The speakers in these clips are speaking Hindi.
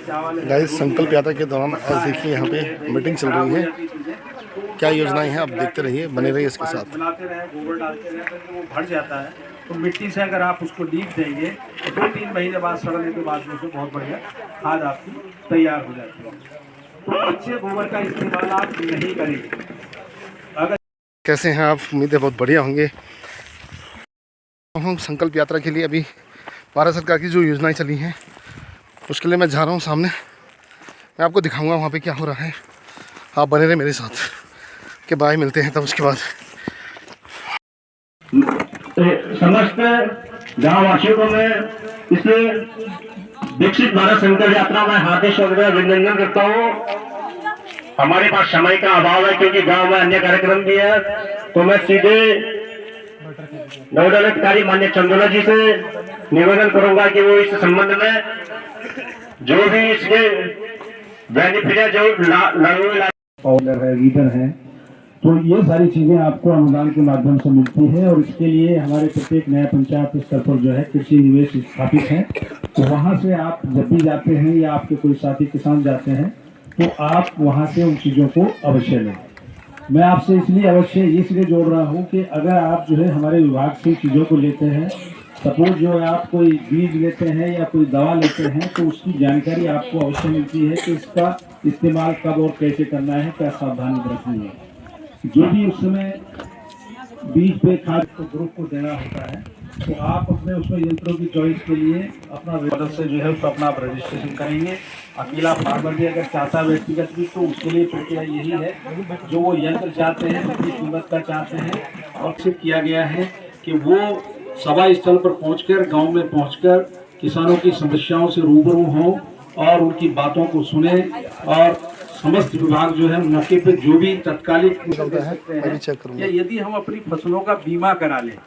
गाइस संकल्प यात्रा के दौरान आज देखिए यहाँ पे मीटिंग चल रही है। क्या योजनाएं हैं आप देखते रहिए, बने रहिए इसके साथ। बनाते रहे, गोबर डालते रहे, तो वो भर जाता है। तो मिट्टी से अगर आप उसको लीप देंगे तो 2-3 महीने बाद सड़ने के बाद में बहुत बढ़िया खाद आपकी तैयार हो जाती है। तो अच्छे गोबर का इस्तेमाल आप नहीं करेंगे। अगर कैसे हैं आप? उम्मीदें बहुत बढ़िया होंगे। हम संकल्प यात्रा के लिए अभी भारत सरकार की जो योजनाएं चली हैं उसके लिए मैं जा रहा हूँ सामने। मैं आपको दिखाऊंगा वहाँ पे क्या हो रहा है। आप बने रहे मेरे साथ के बाय मिलते हैं तब उसके बाद। समस्त गाँव वासियों को मैं इस विकसित भारत संकल्प यात्रा में हार्दिक स्वागत अभिनंदन करता हूँ। हमारे पास समय का अभाव है क्योंकि गांव में अन्य कार्यक्रम भी है, तो मैं सीधे नोडल अधिकारी मान्य चंदोला जी से निवेदन करूंगा कि वो इस संबंध में जो भी इसके बेनिफिट है, जो पाउडर है, लीडर है, तो ये सारी चीजें आपको अनुदान के माध्यम से मिलती है। और इसके लिए हमारे प्रत्येक नया पंचायत स्तर पर जो है कृषि निवेश स्थापित है, तो वहां से आप जब भी जाते हैं या आपके कोई साथी किसान जाते हैं तो आप वहां से उन चीजों को अवश्य लें। मैं आपसे इसलिए जोड़ रहा हूं कि अगर आप जो है हमारे विभाग से चीज़ों को लेते हैं, सपोज जो है आप कोई बीज लेते हैं या कोई दवा लेते हैं, तो उसकी जानकारी आपको अवश्य मिलती है कि इसका इस्तेमाल कब और कैसे करना है, क्या सावधानी रखनी है। जो भी उस समय बीज पे खाद को ग्रुप को देना होता है, तो आप अपने उसमें यंत्रों की चॉइस के लिए अपना मदद से जो है उसको अपना आप रजिस्ट्रेशन करेंगे। अकेला फार्मर भी अगर चाहता है व्यक्तिगत भी, तो उसके लिए प्रक्रिया यही है, जो वो यंत्र चाहते हैं, जितनी कीमत का चाहते हैं, और सिर्फ किया गया है कि वो सभा स्थल पर पहुंचकर, गांव में पहुंचकर किसानों की समस्याओं से रूबरू हों और उनकी बातों को सुने। और समस्त विभाग जो है मौके पे जो भी तत्कालिक दे सकते हैं, या यदि हम अपनी फसलों का बीमा करा लें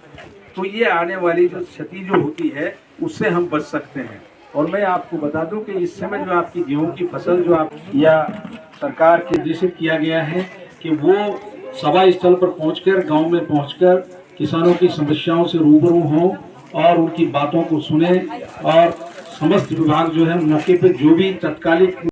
तो ये आने वाली जो क्षति जो होती है उससे हम बच सकते हैं। और मैं आपको बता दूं कि इस समय जो आपकी गेहूं की फसल जो आप या सरकार के निर्देशित किया गया है कि वो सभा स्थल पर पहुंचकर, गांव में पहुंचकर किसानों की समस्याओं से रूबरू हों और उनकी बातों को सुने। और समस्त विभाग जो है मौके पे जो भी तत्कालिक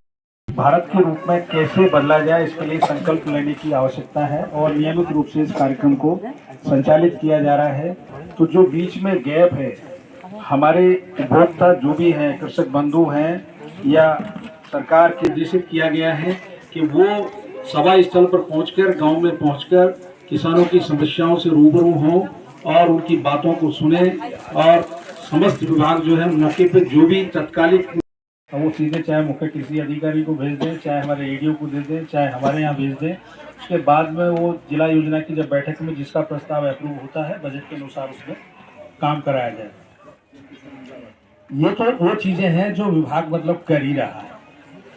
भारत के रूप में कैसे बदला जाए, इसके लिए संकल्प लेने की आवश्यकता है और नियमित रूप से इस कार्यक्रम को संचालित किया जा रहा है। तो जो बीच में गैप है, हमारे उपभोक्ता जो भी हैं, कृषक बंधु हैं, या सरकार के निर्देशित किया गया है कि वो सभा स्थल पर पहुंचकर, गांव में पहुंचकर किसानों की समस्याओं से रूबरू हों और उनकी बातों को सुने। और समस्त विभाग जो है मौके पे जो भी तत्कालिक वो सीधे चाहे मुख्य कृषि अधिकारी को भेज दें, चाहे हमारे एडीओ को दे दें, चाहे हमारे यहाँ भेज दें। उसके बाद में वो जिला योजना की जब बैठक में जिसका प्रस्ताव अप्रूव होता है, बजट के अनुसार उसमें काम कराया जाए। ये तो वो चीज़ें हैं जो विभाग मतलब कर ही रहा है।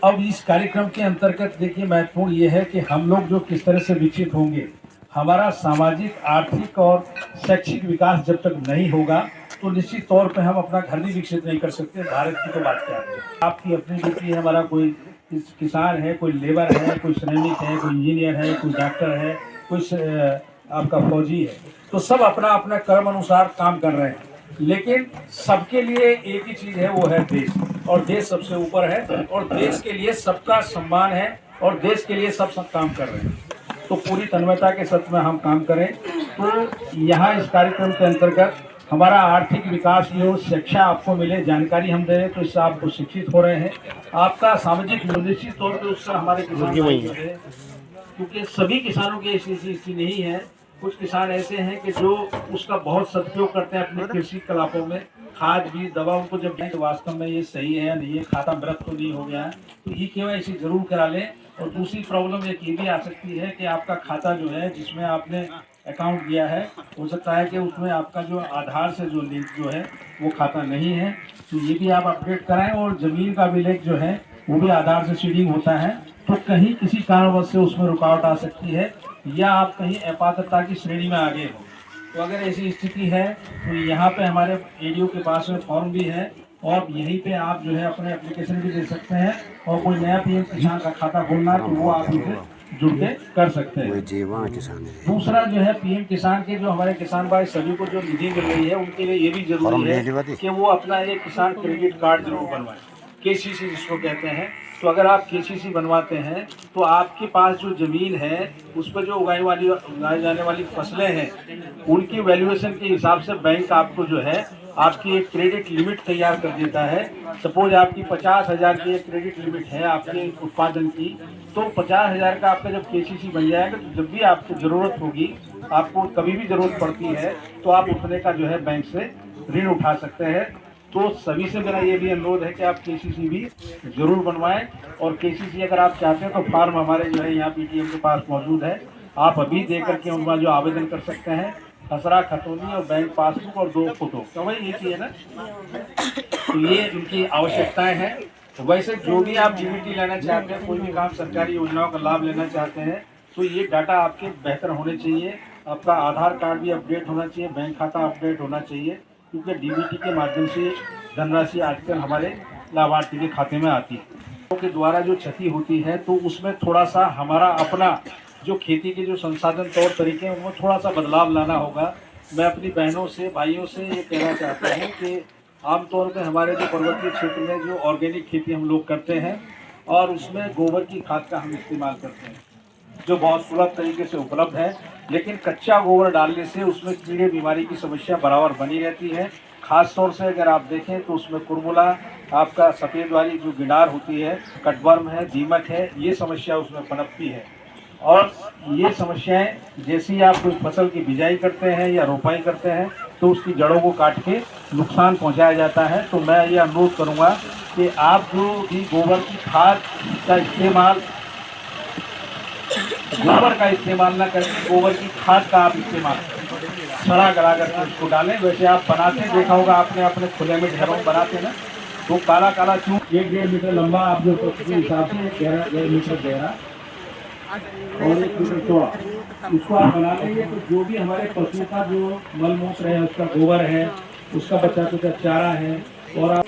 अब इस कार्यक्रम के अंतर्गत देखिए महत्वपूर्ण ये है कि हम लोग जो किस तरह से विकसित होंगे, हमारा सामाजिक, आर्थिक और शैक्षिक विकास जब तक नहीं होगा तो निश्चित तौर पे हम अपना घर भी विकसित नहीं कर सकते। भारत की तो बात क्या है, आपकी अपनी ड्यूटी है, हमारा कोई किसान है, कोई लेबर है, कोई श्रमिक है, कोई इंजीनियर है, कोई डॉक्टर है, कोई आपका फौजी है, तो सब अपना अपना कर्म अनुसार काम कर रहे हैं। लेकिन सबके लिए एक ही चीज़ है, वो है देश, और देश सबसे ऊपर है, और देश के लिए सबका सम्मान है, और देश के लिए सब काम कर रहे हैं। तो पूरी तन्मयता के साथ में हम काम करें। तो यहाँ इस कार्यक्रम के अंतर्गत हमारा आर्थिक विकास ये हो, शिक्षा आपको मिले, जानकारी हम दे रहे तो इससे आपको शिक्षित हो रहे हैं। आपका सामाजिक निश्चित तौर पर उससे हमारे किसान, क्योंकि सभी किसानों की ऐसी स्थिति नहीं है। कुछ किसान ऐसे हैं कि जो उसका बहुत सदुपयोग करते हैं अपने कृषि कलापों में, खाद बीज दवा उनको जब दें तो वास्तव में ये सही है या नहीं, ये खाता मृत तो नहीं हो गया है, तो ई-केवाईसी जरूर करा लें। और दूसरी प्रॉब्लम एक ये भी आ सकती है कि आपका खाता जो है जिसमें आपने अकाउंट दिया है, हो सकता है कि उसमें आपका जो आधार से जो लिंक जो है वो खाता नहीं है, तो ये भी आप अपडेट कराएं। और ज़मीन का भी लिंक जो है वो भी आधार से सीडिंग होता है, तो कहीं किसी कारणवश से उसमें रुकावट आ सकती है, या आप कहीं अपात्रता की श्रेणी में आगे हो। तो अगर ऐसी स्थिति है तो यहाँ पे हमारे एडीओ के पास में फॉर्म भी है, और यहीं पे आप जो है अपने एप्लीकेशन भी दे सकते हैं। और कोई नया पीएम किसान का खाता खोलना है तो वो आप इसे जुड़ के कर सकते हैं। दूसरा जो है पीएम किसान के जो हमारे किसान भाई सभी को जो निधि मिल रही है, उनके लिए ये भी जरूरी है कि वो अपना एक किसान क्रेडिट कार्ड जरूर बनवाएं। केसीसी जिसको कहते हैं। तो अगर आप केसीसी बनवाते हैं तो आपके पास जो ज़मीन है उस पर जो उगाई जाने वाली फसलें हैं उनकी वैल्यूएशन के हिसाब से बैंक आपको जो है आपकी एक क्रेडिट लिमिट तैयार कर देता है। सपोज आपकी 50,000 की एक क्रेडिट लिमिट है आपके उत्पादन की, तो 50,000 का आपका जब केसीसी बन जाएगा तो जब भी आपको ज़रूरत होगी, आपको कभी भी ज़रूरत पड़ती है तो आप उतने का जो है बैंक से ऋण उठा सकते हैं। तो सभी से मेरा ये भी अनुरोध है कि आप केसीसी भी ज़रूर बनवाएं। और केसीसी अगर आप चाहते हैं तो फॉर्म हमारे जो है यहाँ पीटीएम के पास मौजूद है, आप अभी दे करके उनका जो आवेदन कर सकते हैं। खसरा खतौनी और बैंक पासबुक और 2 फोटो, तो वही ये चाहिए ना। तो ये इनकी आवश्यकताएं हैं। तो वैसे जो भी आप डीबीटी लेना चाहते हैं, कोई भी काम सरकारी योजनाओं का लाभ लेना चाहते हैं, तो ये डाटा आपके बेहतर होने चाहिए। आपका आधार कार्ड भी अपडेट होना चाहिए, बैंक खाता अपडेट होना चाहिए, क्योंकि डीबीटी के माध्यम से धनराशि आजकल हमारे लाभार्थी के खाते में आती है। के द्वारा जो क्षति होती है तो उसमें थोड़ा सा हमारा अपना जो खेती के जो संसाधन तौर तरीके हैं उनमें थोड़ा सा बदलाव लाना होगा। मैं अपनी बहनों से भाइयों से ये कहना चाहता हूँ कि आमतौर पर हमारे जो पर्वतीय क्षेत्र में जो ऑर्गेनिक खेती हम लोग करते हैं और उसमें गोबर की खाद का हम इस्तेमाल करते हैं जो बहुत सुलभ तरीके से उपलब्ध है, लेकिन कच्चा गोबर डालने से उसमें कीड़े बीमारी की समस्या बराबर बनी रहती है। खास तौर से अगर आप देखें तो उसमें कुरमुला, आपका सफ़ेद वाली जो गिनार होती है, कटवर्म है, दीमक है, ये समस्या उसमें पनपती है। और ये समस्याएं जैसे ही आप कोई फसल की बिजाई करते हैं या रोपाई करते हैं तो उसकी जड़ों को काट के नुकसान पहुंचाया जाता है। तो मैं ये अनुरोध करूंगा कि आप जो भी गोबर की खाद का इस्तेमाल ना करके गोबर की खाद का आप इस्तेमाल सड़ा गला करके उसको डालें। वैसे आप बनाते देखा होगा आपने अपने खुले में घरों बनाते ना, तो काला काला चून 1-1.5 मीटर लंबा आप जो उसके हिसाब से 1.5 मीटर गहरा और 1 मीटर चौड़ा उसको आप बना लेंगे। तो जो भी हमारे पशु का जो मलमूत्र है, उसका गोबर है, उसका बचा कुचा चारा है और आप